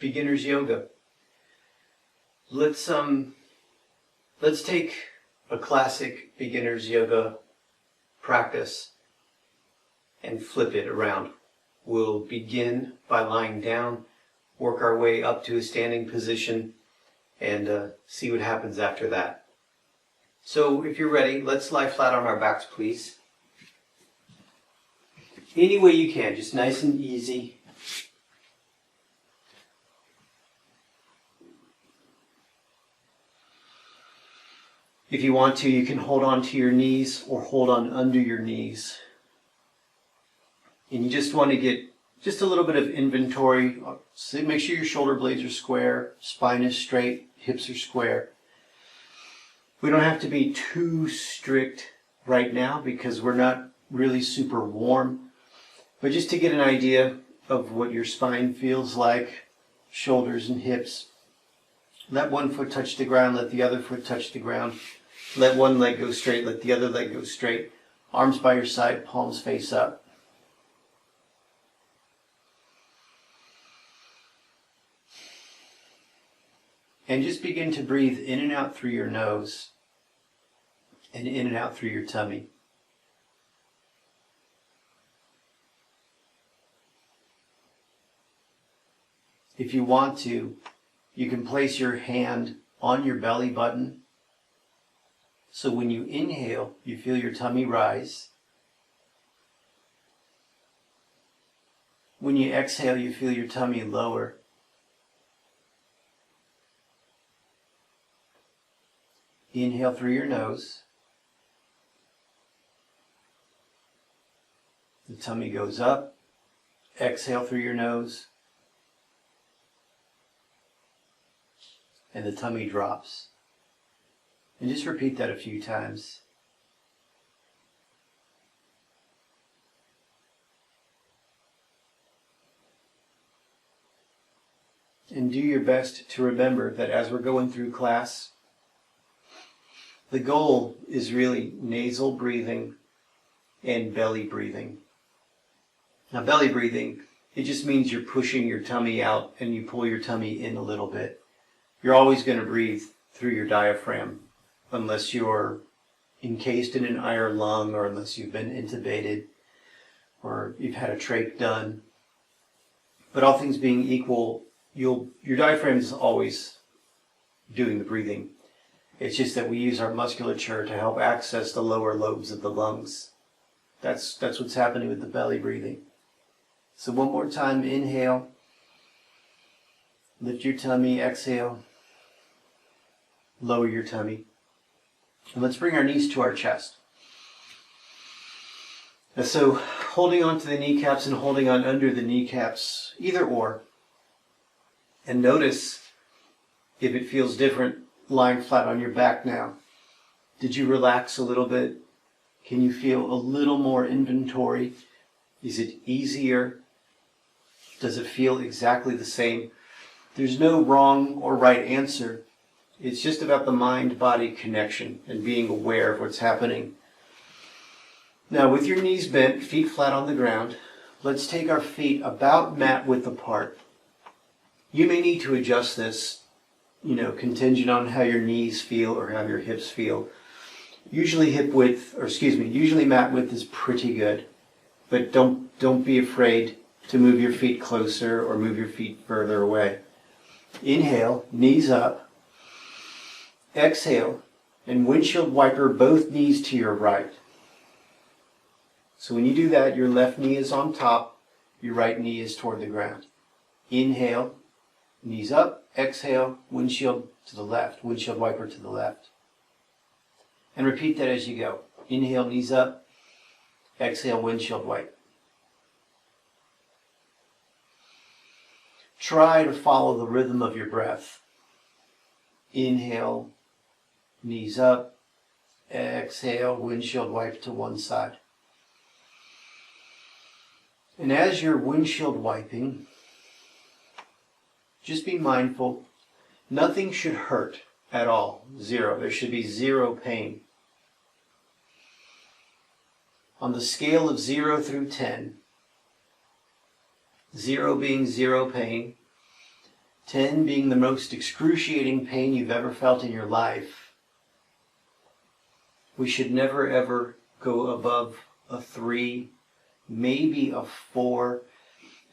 beginner's yoga. Let's take a classic beginner's yoga practice and flip it around. We'll begin by lying down, work our way up to a standing position, and see what happens after that. So if you're ready, let's lie flat on our backs, please. Any way you can, just nice and easy. If you want to, you can hold on to your knees or hold on under your knees. And you just want to get just a little bit of inventory. So make sure your shoulder blades are square, spine is straight, hips are square. We don't have to be too strict right now because we're not really super warm. But just to get an idea of what your spine feels like, shoulders and hips. Let one foot touch the ground, let the other foot touch the ground. Let one leg go straight, let the other leg go straight. Arms by your side, palms face up. And just begin to breathe in and out through your nose and in and out through your tummy. If you want to, you can place your hand on your belly button. So when you inhale, you feel your tummy rise. When you exhale, you feel your tummy lower. Inhale through your nose. The tummy goes up. Exhale through your nose. And the tummy drops. And just repeat that a few times. And do your best to remember that as we're going through class, the goal is really nasal breathing and belly breathing. Now, belly breathing, it just means you're pushing your tummy out and you pull your tummy in a little bit. You're always going to breathe through your diaphragm unless you're encased in an iron lung or unless you've been intubated or you've had a trach done. But all things being equal, your diaphragm is always doing the breathing. It's just that we use our musculature to help access the lower lobes of the lungs. That's what's happening with the belly breathing. So one more time, inhale. Lift your tummy, exhale. Lower your tummy. And let's bring our knees to our chest. And so holding on to the kneecaps and holding on under the kneecaps, either or. And notice if it feels different lying flat on your back now. Did you relax a little bit? Can you feel a little more inventory? Is it easier? Does it feel exactly the same? There's no wrong or right answer. It's just about the mind-body connection and being aware of what's happening. Now, with your knees bent, feet flat on the ground, let's take our feet about mat width apart. You may need to adjust this, contingent on how your knees feel or how your hips feel. Usually mat width is pretty good, but don't be afraid to move your feet closer or move your feet further away. Inhale, knees up. Exhale, and windshield wiper both knees to your right. So when you do that, your left knee is on top, your right knee is toward the ground. Inhale, knees up. Exhale, windshield to the left, windshield wiper to the left. And repeat that as you go. Inhale, knees up. Exhale, windshield wipe. Try to follow the rhythm of your breath. Inhale, knees up. Exhale, windshield wipe to one side. And as you're windshield wiping, just be mindful. Nothing should hurt at all. Zero. There should be zero pain. On the scale of 0 through 10, 0 being zero pain, 10 being the most excruciating pain you've ever felt in your life. We should never ever go above a 3, maybe a 4,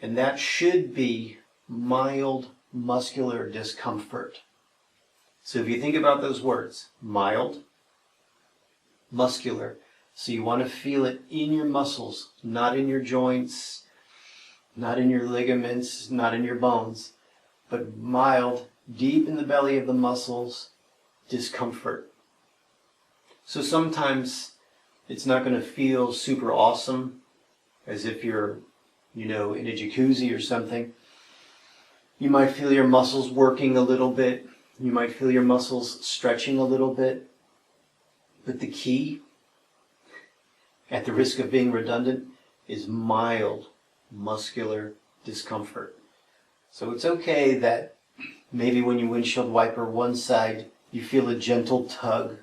and that should be mild muscular discomfort. So if you think about those words, mild, muscular, so you want to feel it in your muscles, not in your joints, not in your ligaments, not in your bones, but mild, deep in the belly of the muscles, discomfort. So sometimes it's not going to feel super awesome, as if you're, in a jacuzzi or something. You might feel your muscles working a little bit. You might feel your muscles stretching a little bit. But the key, at the risk of being redundant, is mild muscular discomfort. So it's okay that maybe when you windshield wiper one side, you feel a gentle tug,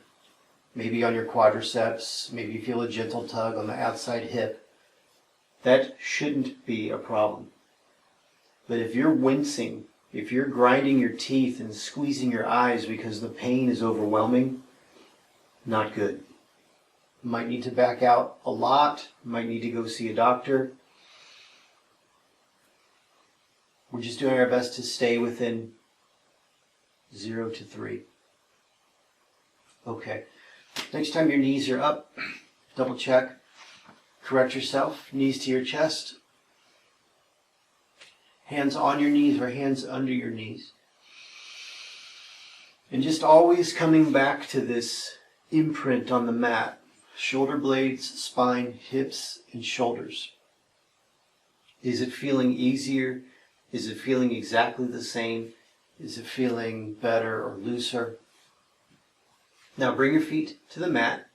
maybe on your quadriceps, maybe you feel a gentle tug on the outside hip. That shouldn't be a problem. But if you're wincing, if you're grinding your teeth and squeezing your eyes because the pain is overwhelming, not good. You might need to back out a lot, you might need to go see a doctor. We're just doing our best to stay within 0 to 3. Okay. Next time your knees are up, double check. Correct yourself. Knees to your chest. Hands on your knees or hands under your knees. And just always coming back to this imprint on the mat. Shoulder blades, spine, hips, and shoulders. Is it feeling easier? Is it feeling exactly the same? Is it feeling better or looser? Now bring your feet to the mat.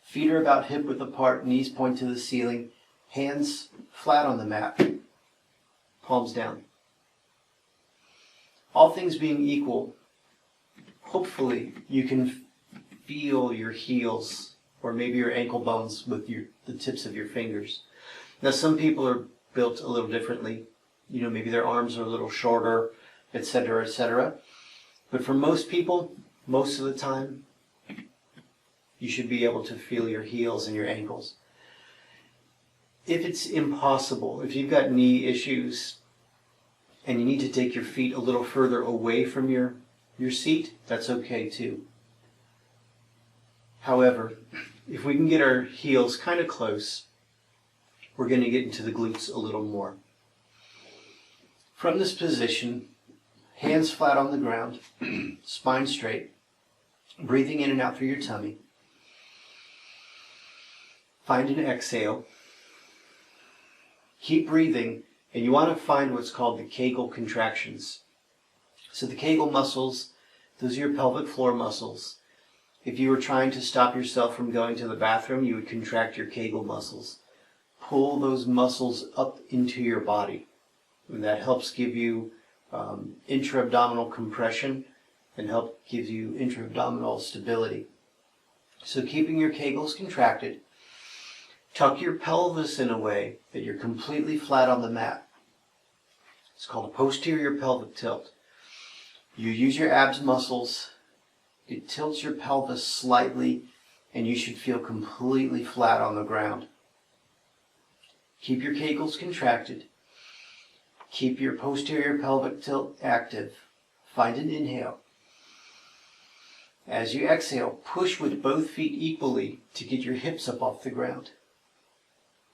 Feet are about hip width apart, knees point to the ceiling, hands flat on the mat, palms down. All things being equal, hopefully you can feel your heels or maybe your ankle bones with the tips of your fingers. Now some people are built a little differently. Maybe their arms are a little shorter, etc., etc. But for most people, most of the time, you should be able to feel your heels and your ankles. If it's impossible, if you've got knee issues and you need to take your feet a little further away from your seat, that's okay too. However, if we can get our heels kind of close, we're going to get into the glutes a little more. From this position, hands flat on the ground, spine straight, breathing in and out through your tummy. Find an exhale. Keep breathing, and you want to find what's called the Kegel Contractions. So the Kegel muscles, those are your pelvic floor muscles. If you were trying to stop yourself from going to the bathroom, you would contract your Kegel muscles. Pull those muscles up into your body. And that helps give you intra-abdominal compression and gives you intra-abdominal stability. So keeping your Kegels contracted, tuck your pelvis in a way that you're completely flat on the mat. It's called a posterior pelvic tilt. You use your abs muscles, it tilts your pelvis slightly, and you should feel completely flat on the ground. Keep your Kegels contracted. Keep your posterior pelvic tilt active. Find an inhale. As you exhale, push with both feet equally to get your hips up off the ground.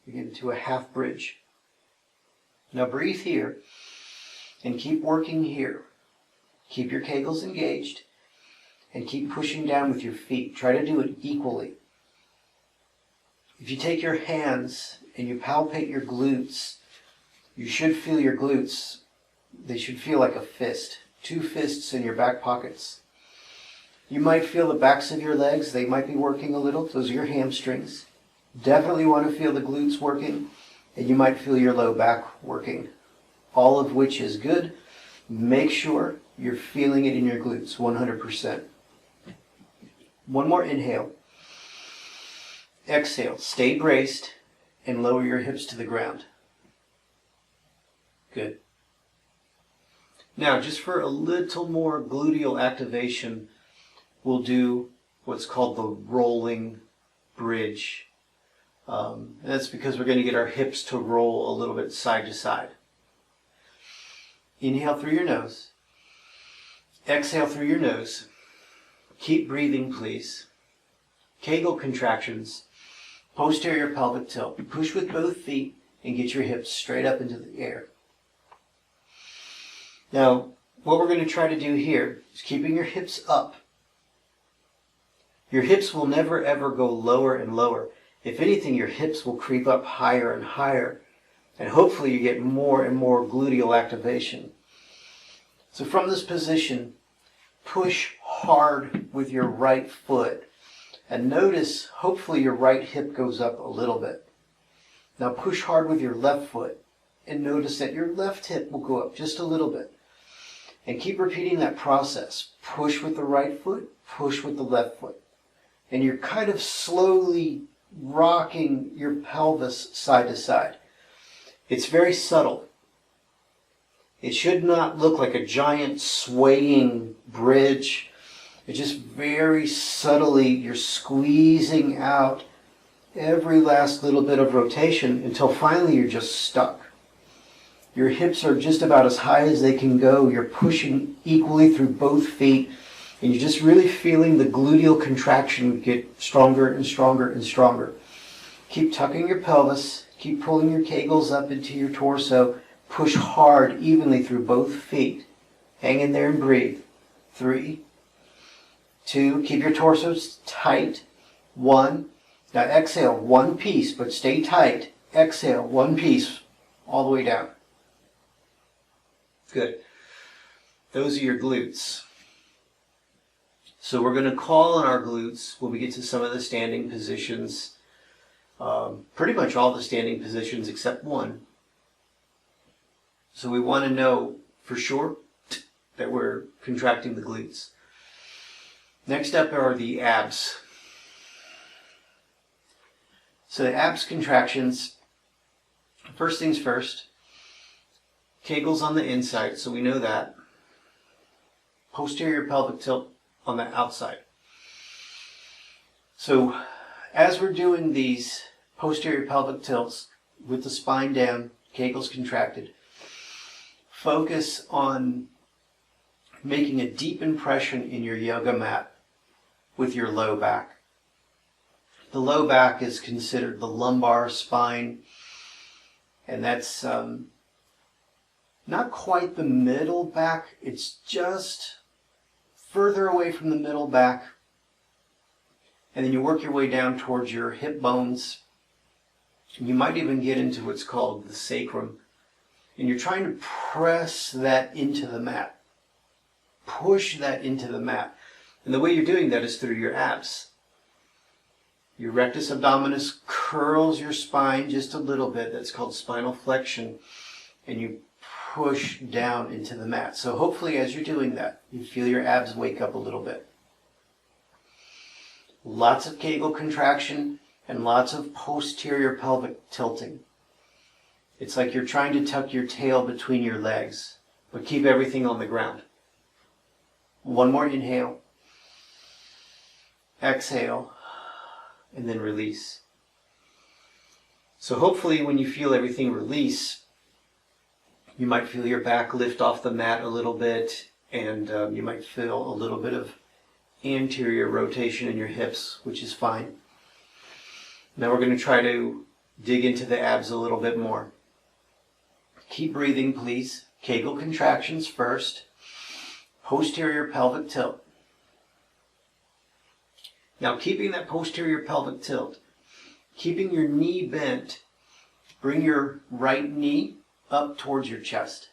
You get into a half bridge. Now breathe here and keep working here. Keep your Kegels engaged and keep pushing down with your feet. Try to do it equally. If you take your hands and you palpate your glutes, you should feel your glutes. They should feel like a fist. 2 fists in your back pockets. You might feel the backs of your legs. They might be working a little. Those are your hamstrings. Definitely want to feel the glutes working. And you might feel your low back working. All of which is good. Make sure you're feeling it in your glutes 100%. One more inhale. Exhale. Stay braced and lower your hips to the ground. Good. Now, just for a little more gluteal activation, we'll do what's called the rolling bridge. And that's because we're going to get our hips to roll a little bit side to side. Inhale through your nose. Exhale through your nose. Keep breathing, please. Kegel contractions. Posterior pelvic tilt. Push with both feet and get your hips straight up into the air. Now, what we're going to try to do here is keeping your hips up. Your hips will never ever go lower and lower. If anything, your hips will creep up higher and higher. And hopefully you get more and more gluteal activation. So from this position, push hard with your right foot. And notice, hopefully your right hip goes up a little bit. Now push hard with your left foot. And notice that your left hip will go up just a little bit. And keep repeating that process. Push with the right foot, push with the left foot. And you're kind of slowly rocking your pelvis side to side. It's very subtle. It should not look like a giant swaying bridge. It's just very subtly, you're squeezing out every last little bit of rotation until finally you're just stuck. Your hips are just about as high as they can go. You're pushing equally through both feet. And you're just really feeling the gluteal contraction get stronger and stronger and stronger. Keep tucking your pelvis. Keep pulling your kegels up into your torso. Push hard evenly through both feet. Hang in there and breathe. 3, 2, keep your torsos tight. 1. Now exhale, one piece, but stay tight. Exhale, one piece, all the way down. Good. Those are your glutes. So we're going to call on our glutes when we get to some of the standing positions. Pretty much all the standing positions except one. So we want to know for sure that we're contracting the glutes. Next up are the abs. So the abs contractions, first things first, Kegels on the inside, so we know that. Posterior pelvic tilt on the outside. So as we're doing these posterior pelvic tilts with the spine down, Kegels contracted, focus on making a deep impression in your yoga mat with your low back. The low back is considered the lumbar spine, and that's not quite the middle back. It's just further away from the middle back. And then you work your way down towards your hip bones. You might even get into what's called the sacrum. And you're trying to press that into the mat. Push that into the mat. And the way you're doing that is through your abs. Your rectus abdominis curls your spine just a little bit. That's called spinal flexion. And you push down into the mat. So hopefully as you're doing that, you feel your abs wake up a little bit. Lots of Kegel contraction and lots of posterior pelvic tilting. It's like you're trying to tuck your tail between your legs, but keep everything on the ground. One more inhale. Exhale. And then release. So hopefully when you feel everything release, you might feel your back lift off the mat a little bit, and you might feel a little bit of anterior rotation in your hips, which is fine. Now we're going to try to dig into the abs a little bit more. Keep breathing, please. Kegel contractions first. Posterior pelvic tilt. Now keeping that posterior pelvic tilt, keeping your knee bent, bring your right knee up towards your chest.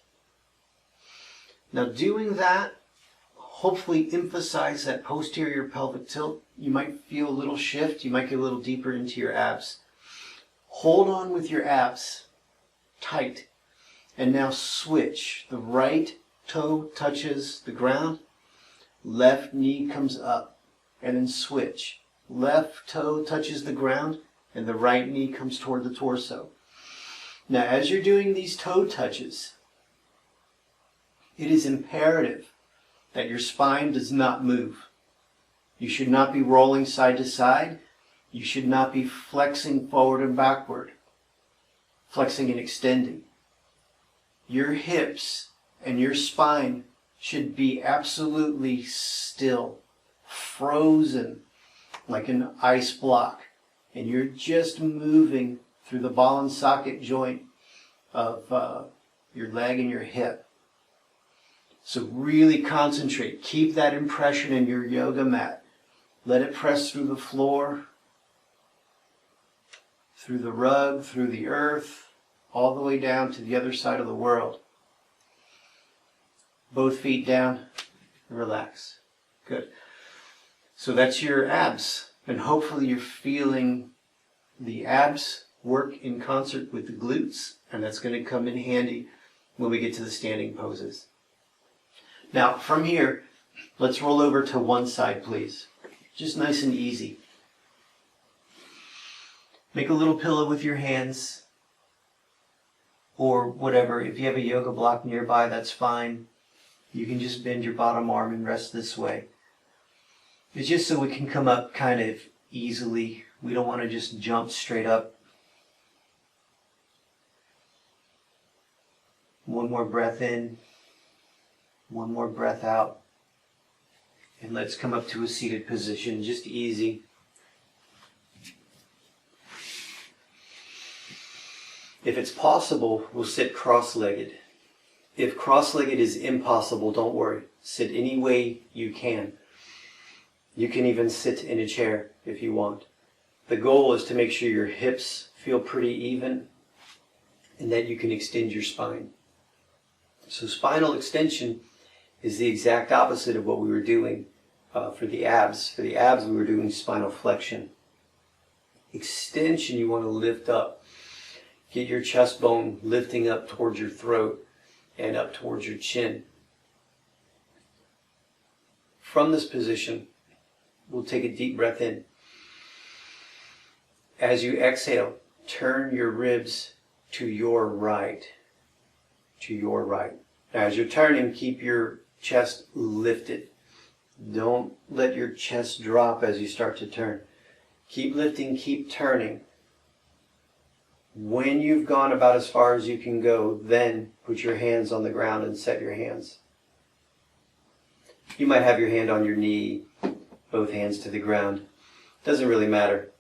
Now doing that, hopefully emphasize that posterior pelvic tilt. You might feel a little shift. You might get a little deeper into your abs. Hold on with your abs tight. And now switch. The right toe touches the ground. Left knee comes up. And then switch. Left toe touches the ground. And the right knee comes toward the torso. Now as you're doing these toe touches, it is imperative that your spine does not move. You should not be rolling side to side. You should not be flexing forward and backward, flexing and extending. Your hips and your spine should be absolutely still, frozen like an ice block, and you're just moving through the ball and socket joint of your leg and your hip. So really concentrate. Keep that impression in your yoga mat. Let it press through the floor, through the rug, through the earth, all the way down to the other side of the world. Both feet down, relax. Good. So that's your abs, and hopefully you're feeling the abs work in concert with the glutes, and that's going to come in handy when we get to the standing poses. Now, from here, let's roll over to one side, please. Just nice and easy. Make a little pillow with your hands, or whatever. If you have a yoga block nearby, that's fine. You can just bend your bottom arm and rest this way. It's just so we can come up kind of easily. We don't want to just jump straight up. One more breath in. One more breath out. And let's come up to a seated position, just easy. If it's possible, we'll sit cross-legged. If cross-legged is impossible, don't worry. Sit any way you can. You can even sit in a chair if you want. The goal is to make sure your hips feel pretty even and that you can extend your spine. So spinal extension is the exact opposite of what we were doing for the abs. For the abs, we were doing spinal flexion. Extension, you want to lift up. Get your chest bone lifting up towards your throat and up towards your chin. From this position, we'll take a deep breath in. As you exhale, turn your ribs to your right. To your right. Now, as you're turning, keep your chest lifted. Don't let your chest drop as you start to turn. Keep lifting, keep turning. When you've gone about as far as you can go, then put your hands on the ground and set your hands. You might have your hand on your knee, both hands to the ground. Doesn't really matter.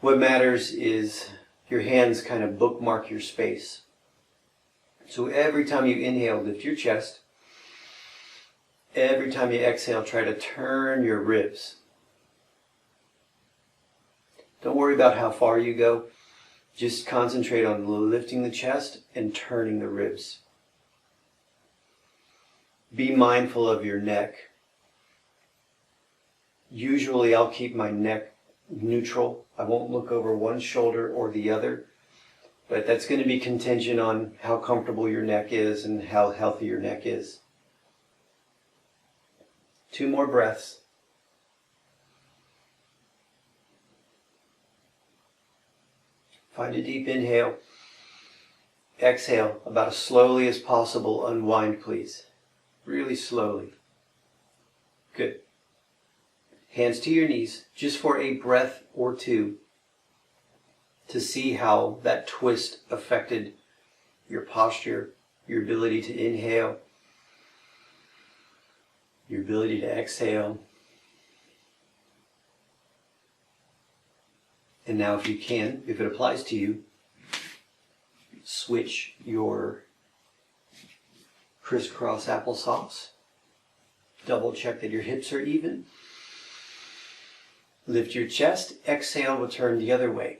What matters is your hands kind of bookmark your space. So every time you inhale, lift your chest. Every time you exhale, try to turn your ribs. Don't worry about how far you go. Just concentrate on lifting the chest and turning the ribs. Be mindful of your neck. Usually I'll keep my neck neutral. I won't look over one shoulder or the other. But that's going to be contingent on how comfortable your neck is and how healthy your neck is. 2 more breaths. Find a deep inhale. Exhale about as slowly as possible. Unwind, please. Really slowly. Good. Hands to your knees, just for a breath or two, to see how that twist affected your posture, your ability to inhale, your ability to exhale. And now if you can, if it applies to you, switch your crisscross applesauce. Double check that your hips are even. Lift your chest, exhale, we'll turn the other way.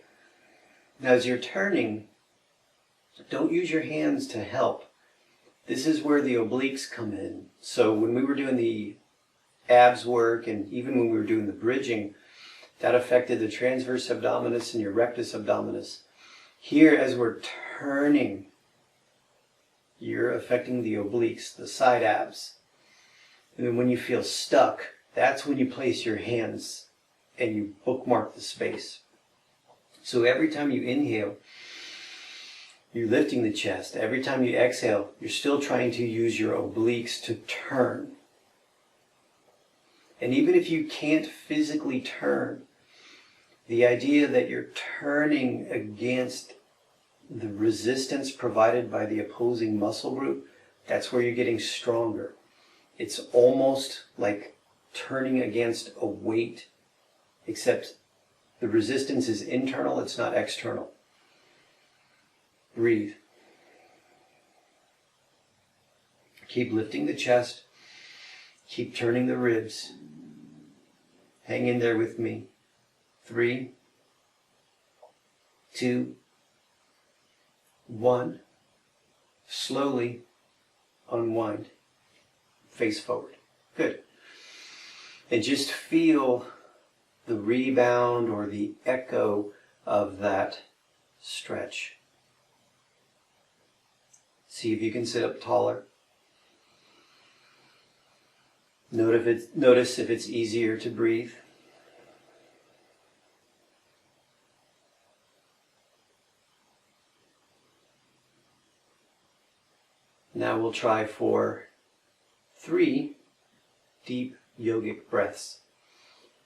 Now as you're turning, don't use your hands to help. This is where the obliques come in. So when we were doing the abs work and even when we were doing the bridging, that affected the transverse abdominis and your rectus abdominis. Here, as we're turning, you're affecting the obliques, the side abs. And then when you feel stuck, that's when you place your hands and you bookmark the space. So every time you inhale, you're lifting the chest. Every time you exhale, you're still trying to use your obliques to turn. And even if you can't physically turn, the idea that you're turning against the resistance provided by the opposing muscle group, that's where you're getting stronger. It's almost like turning against a weight, except the resistance is internal, it's not external. Breathe. Keep lifting the chest. Keep turning the ribs. Hang in there with me. 3, 2, 1. Slowly unwind. Face forward. Good. And just feel the rebound or the echo of that stretch. See if you can sit up taller. Notice if it's easier to breathe. Now we'll try for 3 deep yogic breaths.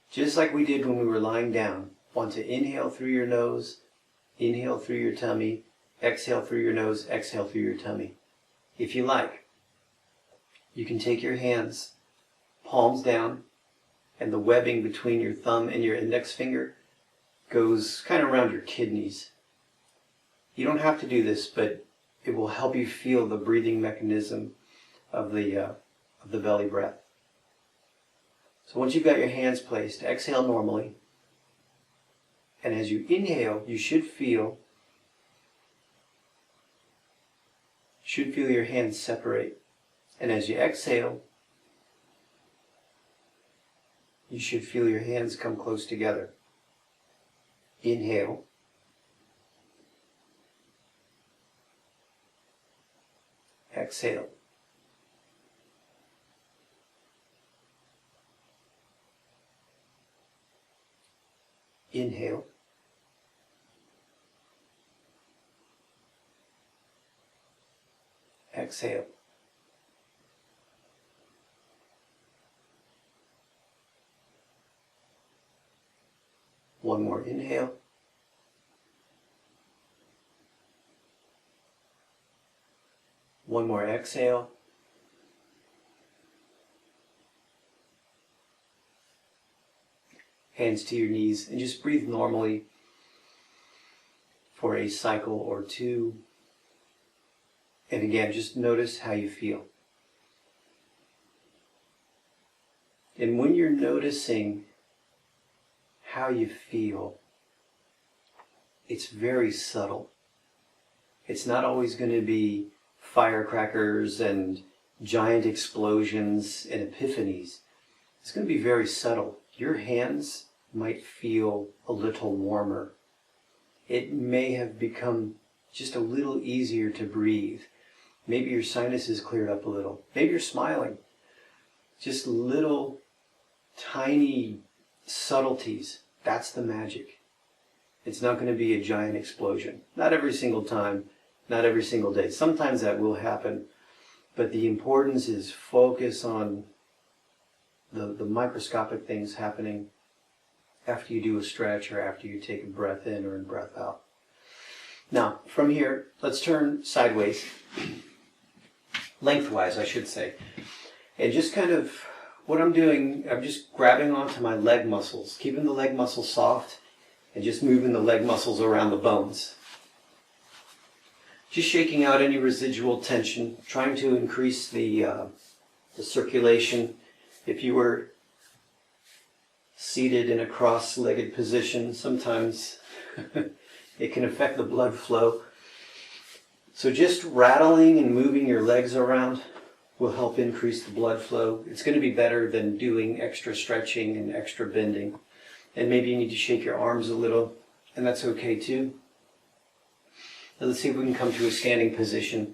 Just like we did when we were lying down. Want to inhale through your nose, inhale through your tummy, exhale through your nose, exhale through your tummy. If you like, you can take your hands, palms down, and the webbing between your thumb and your index finger goes kind of around your kidneys. You don't have to do this, but it will help you feel the breathing mechanism of the belly breath. So once you've got your hands placed, exhale normally. And as you inhale, you should feel your hands separate. And as you exhale, you should feel your hands come close together. Inhale. Exhale. Inhale. Exhale. One more inhale. One more exhale. Hands to your knees, and just breathe normally for a cycle or two. And again, just notice how you feel. And when you're noticing how you feel, it's very subtle. It's not always going to be firecrackers and giant explosions and epiphanies. It's going to be very subtle. Your hands might feel a little warmer. It may have become just a little easier to breathe. Maybe your sinuses cleared up a little. Maybe you're smiling. Just little tiny subtleties. That's the magic. It's not going to be a giant explosion. Not every single time, not every single day. Sometimes that will happen, but the importance is focus on the microscopic things happening after you do a stretch or after you take a breath in or a breath out. Now, from here, let's turn sideways, lengthwise, I should say. And just kind of what I'm doing, I'm just grabbing onto my leg muscles, keeping the leg muscles soft, and just moving the leg muscles around the bones. Just shaking out any residual tension, trying to increase the circulation. If you were seated in a cross-legged position, sometimes it can affect the blood flow. So just rattling and moving your legs around will help increase the blood flow. It's going to be better than doing extra stretching and extra bending. And maybe you need to shake your arms a little, and that's okay too. Now let's see if we can come to a standing position.